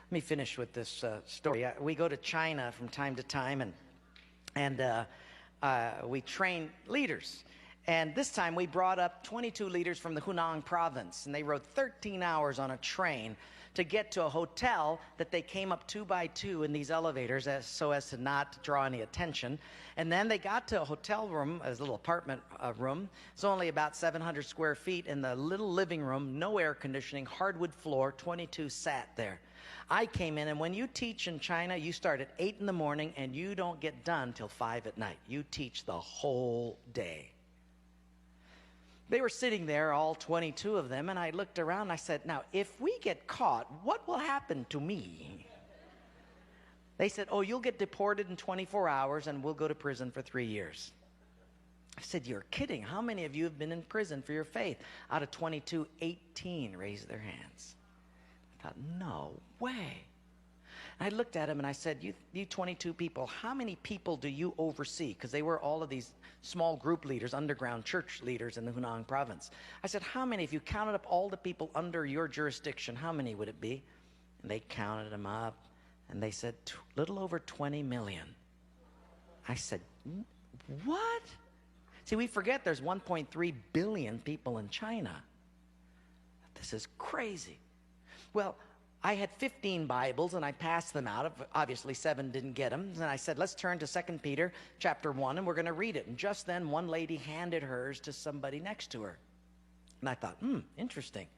Let me finish with this story. We go to China from time to time, and we train leaders. And this time we brought up 22 leaders from the Hunan province, and they rode 13 hours on a train to get to a hotel that they came up 2 by 2 in these elevators so as to not draw any attention. And then they got to a hotel room, a little apartment room. It's only about 700 square feet in the little living room, no air conditioning, hardwood floor, 22 sat there. I came in, and when you teach in China, you start at 8 in the morning and you don't get done till 5 at night. You teach the whole day. They were sitting there, all 22 of them, and I looked around and I said, now, if we get caught, what will happen to me? They said, oh, you'll get deported in 24 hours and we'll go to prison for 3 years. I said, you're kidding. How many of you have been in prison for your faith? Out of 22, 18 raised their hands. I thought, no way. I looked at him and I said, you 22 people, how many people do you oversee? Because they were all of these small group leaders, underground church leaders in the Hunan province. I said, how many, if you counted up all the people under your jurisdiction, how many would it be? And they counted them up, and they said, little over 20 million. I said, what? See, we forget there's 1.3 billion people in China. This is crazy. Well, I had 15 Bibles, and I passed them out. Obviously, 7 didn't get them. And I said, let's turn to 2 Peter chapter 1, and we're going to read it. And just then, one lady handed hers to somebody next to her. And I thought, interesting.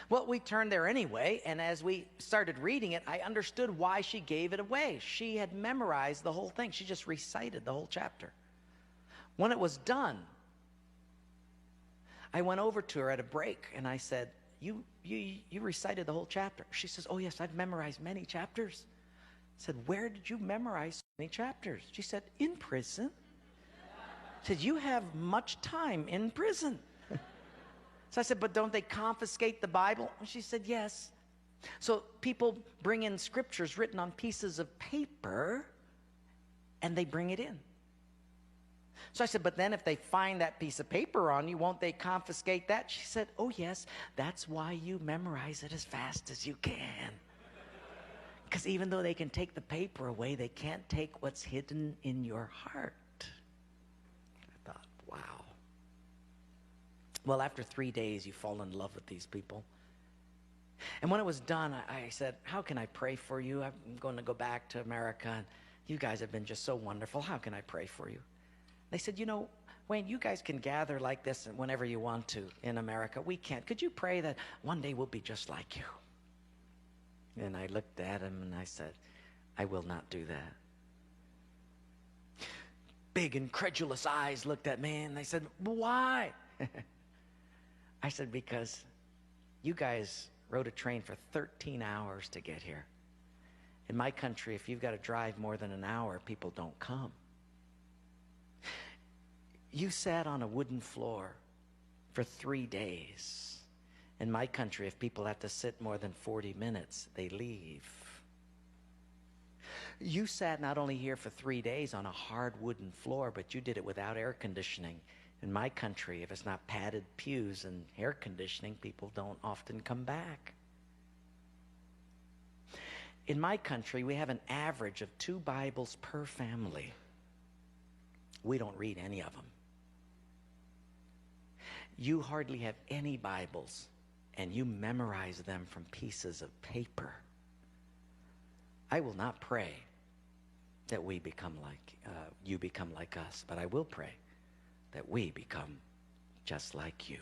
Well, we turned there anyway, and as we started reading it, I understood why she gave it away. She had memorized the whole thing. She just recited the whole chapter. When it was done, I went over to her at a break, and I said, you recited the whole chapter. She says, oh yes, I've memorized many chapters. I said, where did you memorize so many chapters? She said, in prison. I said, you have much time in prison. So I said, but don't they confiscate the Bible? She said, yes. So people bring in scriptures written on pieces of paper, and they bring it in. So I said, but then if they find that piece of paper on you, won't they confiscate that? She said, oh yes, that's why you memorize it as fast as you can. Because even though they can take the paper away, they can't take what's hidden in your heart. I thought, wow. Well, after 3 days, you fall in love with these people. And when it was done, I said, how can I pray for you? I'm going to go back to America, and you guys have been just so wonderful. How can I pray for you? They said, you know, Wayne, you guys can gather like this whenever you want to in America. We can't. Could you pray that one day we'll be just like you? And I looked at him and I said, I will not do that. Big incredulous eyes looked at me and they said, why? I said, because you guys rode a train for 13 hours to get here. In my country, if you've got to drive more than an hour, people don't come. You sat on a wooden floor for 3 days. In my country, if people have to sit more than 40 minutes, they leave. You sat not only here for 3 days on a hard wooden floor, but you did it without air conditioning. In my country, if it's not padded pews and air conditioning, people don't often come back. In my country, we have an average of 2 Bibles per family. We don't read any of them. You hardly have any Bibles, and you memorize them from pieces of paper. I will not pray that we become like, you become like us, but I will pray that we become just like you.